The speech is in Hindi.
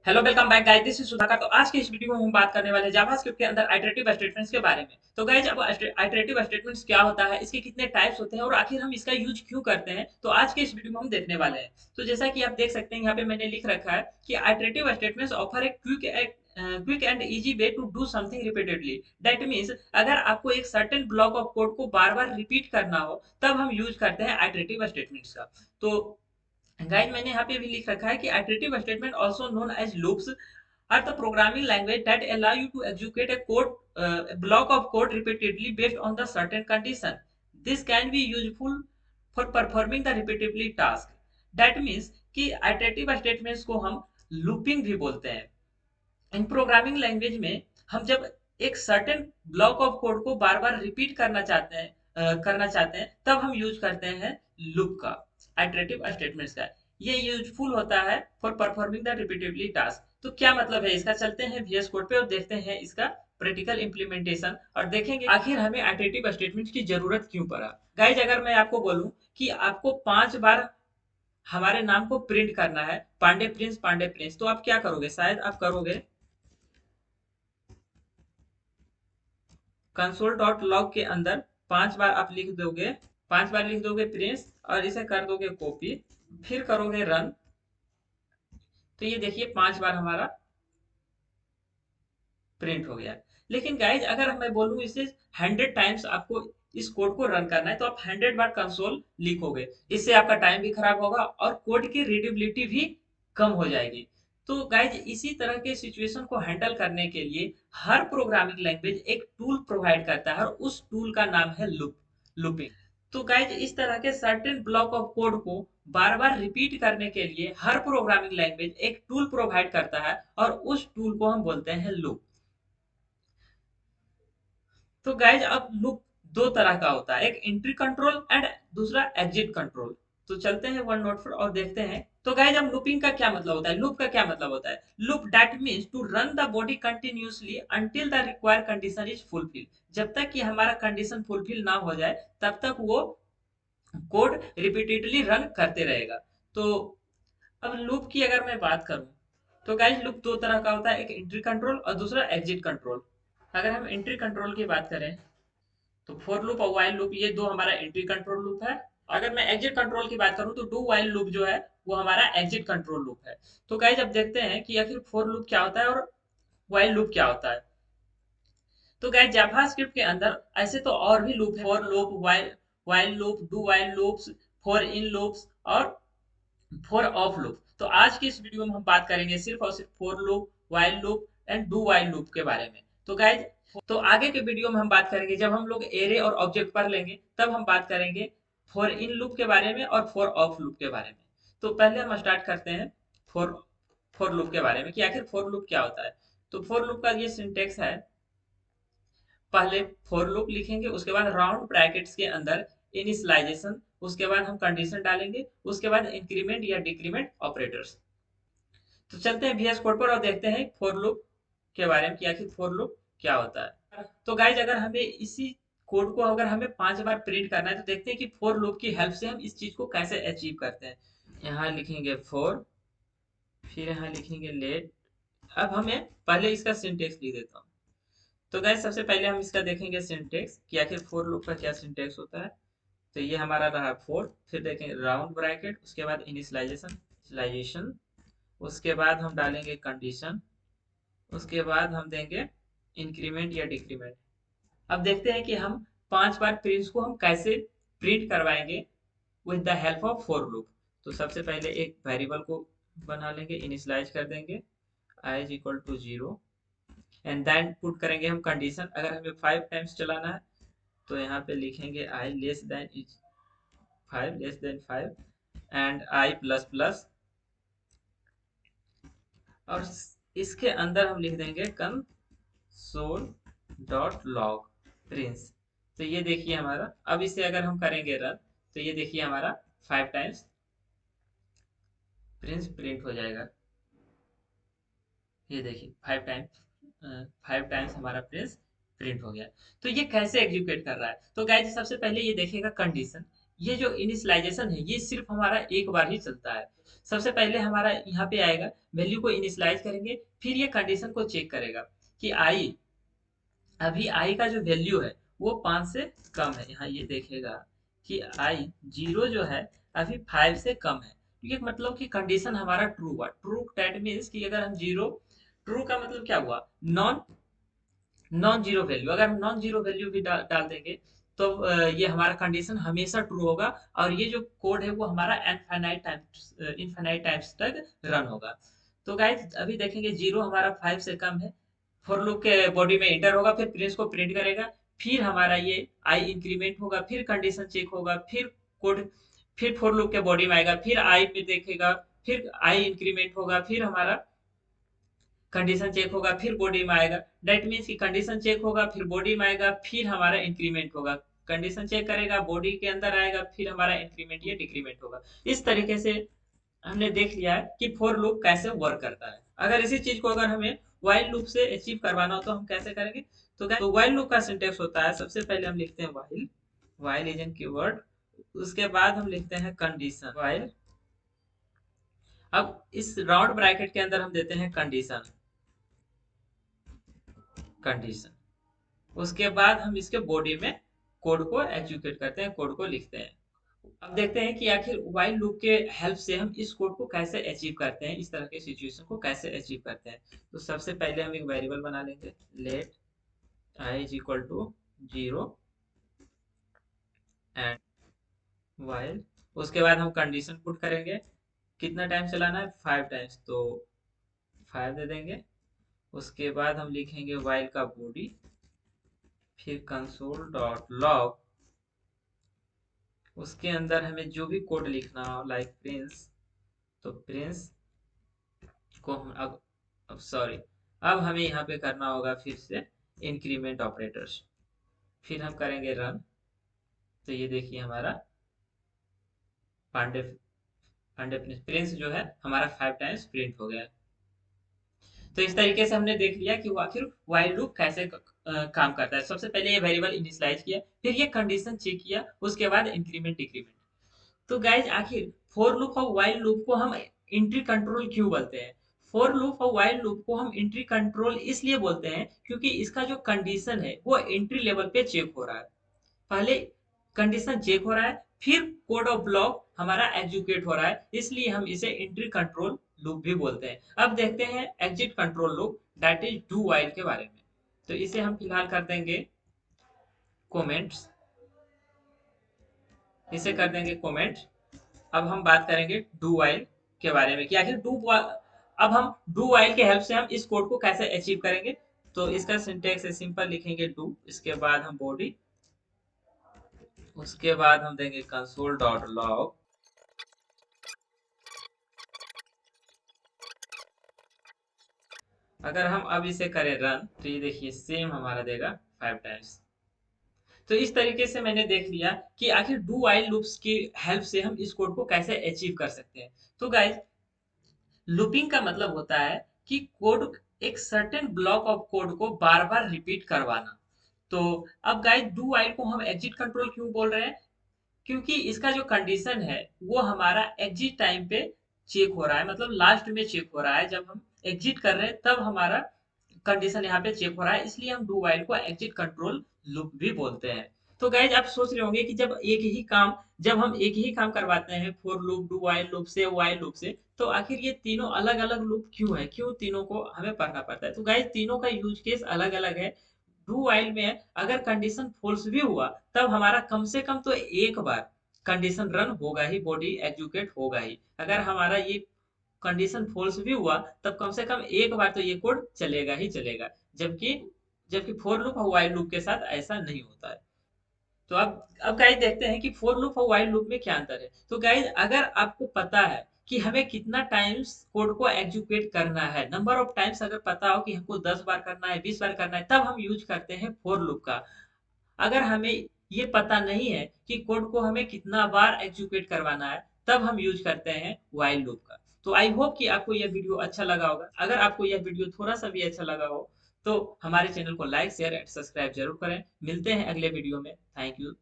Hello welcome back guys, this is Sudhakar. तो आज के इस वीडियो में हम बात करने वाले हैं जावास्क्रिप्ट के अंदर आइटरेटिव स्टेटमेंट्स के बारे में। तो गाइस, अब आइटरेटिव स्टेटमेंट्स क्या होता है, इसके कितने टाइप्स होते हैं और आखिर हम इसका यूज क्यों करते हैं, तो आज के इस वीडियो में हम देखने वाले हैं। तो जैसा कि आप देख सकते हैं, यहाँ पे मैंने लिख रखा है कि iterative statements offer a quick and easy way to do something repeatedly. That means अगर आपको एक सर्टेन ब्लॉक ऑफ कोड को बार बार रिपीट करना हो, तब हम यूज करते हैं आइटरेटिव स्टेटमेंट्स का। तो गाइस, मैंने यहाँ पे भी लिख रखा है कि iterative statement also known as loops are the programming language that allow you to execute a block of code repeatedly based on the certain condition. This can be useful for performing the repeatedly task. That means कि iterative statements को हम looping भी बोलते हैं। इन प्रोग्रामिंग लैंग्वेज में हम जब एक सर्टेन ब्लॉक ऑफ कोड को बार बार रिपीट करना चाहते हैं तब हम यूज करते हैं लूप का, आइटरेटिव स्टेटमेंट्स का। ये यूजफुल होता है for performing the repeatedly task. तो क्या मतलब है इसका, चलते हैं VS कोड पे और देखते हैं इसका प्रैक्टिकल इंप्लीमेंटेशन और देखेंगे आखिर हमें आइटरेटिव स्टेटमेंट्स की जरूरत क्यों पड़ा। गाइज, अगर मैं आपको बोलूं कि आपको 5 बार हमारे नाम को प्रिंट करना है, पांडे प्रिंस, तो आप क्या करोगे? शायद आप करोगे कंसोल डॉट लॉग के अंदर 5 बार आप लिख दोगे, 5 बार लिख दोगे प्रिंस और इसे कर दोगे कॉपी, फिर करोगे रन। तो ये देखिए 5 बार हमारा प्रिंट हो गया। लेकिन गाइज, अगर मैं बोलूं इसे 100 टाइम्स आपको इस कोड को रन करना है, तो आप 100 बार कंसोल लिखोगे। इससे आपका टाइम भी खराब होगा और कोड की रीडेबिलिटी भी कम हो जाएगी। तो गाइज, इसी तरह के सिचुएशन को हैंडल करने के लिए हर प्रोग्रामिंग लैंग्वेज एक टूल प्रोवाइड करता है और उस टूल का नाम है लूपिंग। तो गाइज, इस तरह के सर्टेन ब्लॉक ऑफ कोड को बार बार रिपीट करने के लिए हर प्रोग्रामिंग लैंग्वेज एक टूल प्रोवाइड करता है और उस टूल को हम बोलते हैं लूप। तो गाइज, अब लूप दो तरह का होता है, एक एंट्री कंट्रोल एंड दूसरा एग्जिट कंट्रोल। तो चलते हैं वन नोट पर और देखते हैं। तो गाइज, अब लूपिंग का क्या मतलब होता है, लूप का क्या मतलब होता है? Loop that means to run the body continuously until the required condition is fulfil. जब तक कि हमारा कंडीशन फुलफिल ना हो जाए, तब तक वो कोड रिपीटेडली रन करते रहेगा। तो अब लूप की अगर मैं बात करूं, तो गाइज लूप दो तरह का होता है, एक एंट्री कंट्रोल और दूसरा एग्जिट कंट्रोल। अगर हम एंट्री कंट्रोल की बात करें, तो फॉर लूप और व्हाइल लूप, ये दो हमारा एंट्री कंट्रोल लूप है। अगर मैं एग्जिट कंट्रोल की बात करूं, तो डू व्हाइल लूप जो है वो हमारा एग्जिट कंट्रोल लूप है। तो गाइस, अब देखते हैं कि आखिर फॉर लूप क्या होता है और व्हाइल लूप क्या होता है। तो गाइस, जावास्क्रिप्ट के अंदर ऐसे तो और भी लूप है, for loop, while loop, do while loops, for in loops और फॉर ऑफ लूप। तो आज की इस वीडियो में हम बात करेंगे सिर्फ और सिर्फ for loop, while loop and do while loop के बारे में। तो गाइज, तो आगे के वीडियो में हम बात करेंगे, जब हम लोग एरे और ऑब्जेक्ट पढ़ लेंगे तब हम बात करेंगे फॉर इन लूप के बारे में और फॉर ऑफ लूप के बारे में। तो पहले हम स्टार्ट करते हैं फॉर फॉर लूप के बारे में कि आखिर फॉर लूप क्या होता है। तो फॉर लूप का ये सिंटेक्स है, पहले फॉर लूप लिखेंगे, उसके बाद राउंड ब्रैकेट्स के अंदर इनिशियलाइजेशन, उसके बाद हम कंडीशन डालेंगे, उसके बाद इंक्रीमेंट या डिक्रीमेंट ऑपरेटर्स। तो चलते हैं VS कोड पर और देखते हैं फॉर लूप के बारे में कि आखिर फॉर लूप क्या होता है। तो गाइज, अगर हमें इसी कोड को अगर हमें 5 बार प्रिंट करना है, तो देखते हैं कि फॉर लूप की हेल्प से हम इस चीज को कैसे अचीव करते हैं। यहाँ लिखेंगे फॉर, फिर यहाँ लिखेंगे लेट। अब हमें पहले इसका सिंटेक्स लिख देता हूँ। तो गाइज, सबसे पहले हम इसका देखेंगे सिंटेक्स कि आखिर फॉर लूप का क्या सिंटेक्स होता है। तो ये हमारा रहा फोर, फिर देखेंगे राउंड ब्रैकेट, उसके बाद इनिशियलाइजेशन, उसके बाद हम डालेंगे कंडीशन, उसके बाद हम देंगे इंक्रीमेंट या डिक्रीमेंट। अब देखते हैं कि हम 5 बार प्रिंट्स को हम कैसे प्रिंट करवाएंगे with the help of for loop. तो सबसे पहले एक वेरिएबल को बना लेंगे, इनिशियलाइज कर देंगे i is equal to 0, and then put करेंगे हम कंडीशन। अगर हमें 5 टाइम्स चलाना है, तो यहाँ पे लिखेंगे i less than is 5, less than 5 and i plus plus, और इसके अंदर हम लिख देंगे कंसोल डॉट लॉग प्रिंस। तो ये देखिए हमारा, अब इसे अगर हम करेंगे रन, तो ये देखिए हमारा 5 टाइम्स प्रिंस प्रिंट हो जाएगा। ये देखिए 5 टाइम्स हमारा प्रिंस प्रिंट हो गया। तो ये कैसे एग्जीक्यूट कर रहा है, तो गाइस सबसे पहले ये देखेगा कंडीशन ये जो इनिशियलाइजेशन है ये सिर्फ हमारा एक बार ही चलता है। सबसे पहले हमारा यहाँ पे आएगा, वैल्यू को इनिशियलाइज करेंगे, फिर ये कंडीशन को चेक करेगा कि आई, अभी आई का जो वैल्यू है वो 5 से कम है। यहाँ ये देखेगा कि आई 0 जो है अभी 5 से कम है, ये मतलब कि कंडीशन हमारा ट्रू हुआ। ट्रू दैट मीन्स कि अगर हम जीरो, ट्रू का मतलब क्या हुआ, नॉन नॉन जीरो वैल्यू। अगर हम नॉन जीरो वैल्यू भी डाल देंगे तो ये हमारा कंडीशन हमेशा ट्रू होगा, और ये जो कोड है वो हमारा इनफाइनाइट टाइम्स तक रन होगा। तो गाइज अभी देखेंगे जीरो हमारा 5 से कम है, फॉर लूप के बॉडी में इंटर होगा, फिर प्रिंस को प्रिंट करेगा, फिर हमारा ये आई इंक्रीमेंट होगा, फिर कंडीशन चेक होगा, फिर कोड, फिर फॉर लूप के बॉडी में आएगा, फिर आई पे देखेगा, फिर आई इंक्रीमेंट होगा, फिर हमारा कंडीशन चेक होगा, फिर बॉडी में आएगा। दैट मीन्स कि कंडीशन चेक होगा, फिर बॉडी में आएगा, फिर हमारा इंक्रीमेंट होगा, कंडीशन चेक करेगा, बॉडी के अंदर आएगा, फिर हमारा इंक्रीमेंट या डिक्रीमेंट होगा। इस तरीके से हमने देख लिया है कि फॉर लूप कैसे वर्क करता है। अगर इसी चीज को अगर हमें व्हाइल लूप से अचीव करवाना हो तो हम कैसे करेंगे? तो व्हाइल लूप का सिंटेक्स होता है, सबसे पहले हम लिखते हैं while, while is an keyword, उसके बाद हम लिखते हैं कंडीशन व्हाइल। अब इस राउंड ब्रैकेट के अंदर हम देते हैं कंडीशन, कंडीशन, उसके बाद हम इसके बॉडी में कोड को एग्जीक्यूट करते हैं, कोड को लिखते हैं। अब देखते हैं कि आखिर व्हाइल लूप के हेल्प से हम इस कोड को कैसे अचीव करते हैं, इस तरह के सिचुएशन को कैसे अचीव करते हैं। तो सबसे पहले हम एक वेरिएबल बना लेंगे, let i is equal to 0 and while. उसके बाद हम कंडीशन पुट करेंगे, कितना टाइम चलाना है, 5 टाइम्स, तो 5 दे देंगे। उसके बाद हम लिखेंगे व्हाइल का बॉडी, फिर कंसोल डॉट लॉग, उसके अंदर हमें जो भी कोड लिखना हो लाइक प्रिंस, तो प्रिंस को हम अब सॉरी, अब हमें यहाँ पे करना होगा फिर से इंक्रीमेंट ऑपरेटर्स, फिर हम करेंगे रन। तो ये देखिए हमारा पांडे पांडे प्रिंस जो है हमारा 5 टाइम्स प्रिंट हो गया। तो इस तरीके से हमने देख लिया कि वो आखिर व्हाइल लूप कैसे काम करता है। सबसे पहले ये वेरिएबल इनिशियलाइज किया, फिर ये कंडीशन चेक किया, उसके बाद इंक्रीमेंट डिक्रीमेंट। तो गाइज आखिर फॉर लूप और व्हाइल लूप को हम इंट्री कंट्रोल क्यों बोलते हैं? फॉर लूप और व्हाइल लूप को हम इंट्री कंट्रोल इसलिए बोलते हैं क्योंकि इसका जो कंडीशन है वो एंट्री लेवल पे चेक हो रहा है। पहले कंडीशन चेक हो रहा है, फिर कोड ऑफ ब्लॉक हमारा एग्जीक्यूट हो रहा है, इसलिए हम इसे एंट्री कंट्रोल लूप भी बोलते हैं। अब देखते हैं exit control loop, that is do while के बारे में। तो इसे हम फिलहाल कर देंगे कमेंट्स, इसे कर देंगे कमेंट। अब हम बात करेंगे डू वाइल के बारे में कि आखिर अब हम डू वाइल के हेल्प से हम इस कोड को कैसे अचीव करेंगे। तो इसका सिंटेक्स है सिंपल, लिखेंगे डू, इसके बाद हम बॉडी, उसके बाद हम देंगे कंसोल डॉट लॉग। अगर हम अब इसे करें रन तो ये देखिए सेम हमारा देगा 5 टाइम्स। तो इस तरीके से मैंने देख लिया कि आखिर डू वाइल लूप्स की हेल्प से हम इस कोड को कैसे अचीव कर सकते हैं। तो गाइज लूपिंग का मतलब होता है कि कोड, एक सर्टेन ब्लॉक ऑफ कोड को बार बार रिपीट करवाना। तो अब गाइस डू व्हाइल को हम एग्जिट कंट्रोल क्यों बोल रहे हैं? क्योंकि इसका जो कंडीशन है वो हमारा एग्जिट टाइम पे चेक हो रहा है, मतलब लास्ट में चेक हो रहा है, जब हम एग्जिट कर रहे हैं तब हमारा कंडीशन यहाँ पे चेक हो रहा है, इसलिए हम डू व्हाइल को एग्जिट कंट्रोल लूप भी बोलते हैं। तो गाइज आप सोच रहे होंगे कि जब हम एक ही काम करवाते हैं for loop, do while loop से, व्हाइल लूप से, तो आखिर ये तीनों अलग अलग लूप क्यों है, क्यों तीनों को हमें पढ़ना पड़ता है? तो गाइज तीनों का यूज केस अलग अलग है। डू व्हाइल में अगर कंडीशन फॉल्स भी हुआ तब हमारा कम से कम तो एक बार कंडीशन रन होगा ही, बॉडी एग्जीक्यूट होगा ही। अगर हमारा ये कंडीशन फॉल्स भी हुआ तब कम से कम एक बार तो ये कोड चलेगा ही चलेगा। जबकि जबकि फॉर लूप और व्हाइल लूप के साथ ऐसा नहीं होता है। तो अब गाइस देखते हैं कि फॉर लूप और व्हाइल लूप में क्या अंतर है। तो गाइस अगर आपको पता है कि हमें कितना टाइम्स कोड को एग्जीक्यूट करना है, नंबर ऑफ टाइम्स अगर पता हो कि हमको 10 बार करना है, 20 बार करना है, तब हम यूज करते हैं फॉर लूप का। अगर हमें ये पता नहीं है कि कोड को हमें कितना बार एग्जीक्यूट करवाना है, तब हम यूज करते हैं व्हाइल लूप का। तो आई होप कि आपको यह वीडियो अच्छा लगा होगा। अगर आपको यह वीडियो थोड़ा सा भी अच्छा लगा हो तो हमारे चैनल को लाइक शेयर एंड सब्सक्राइब जरूर करें। मिलते हैं अगले वीडियो में। Thank you.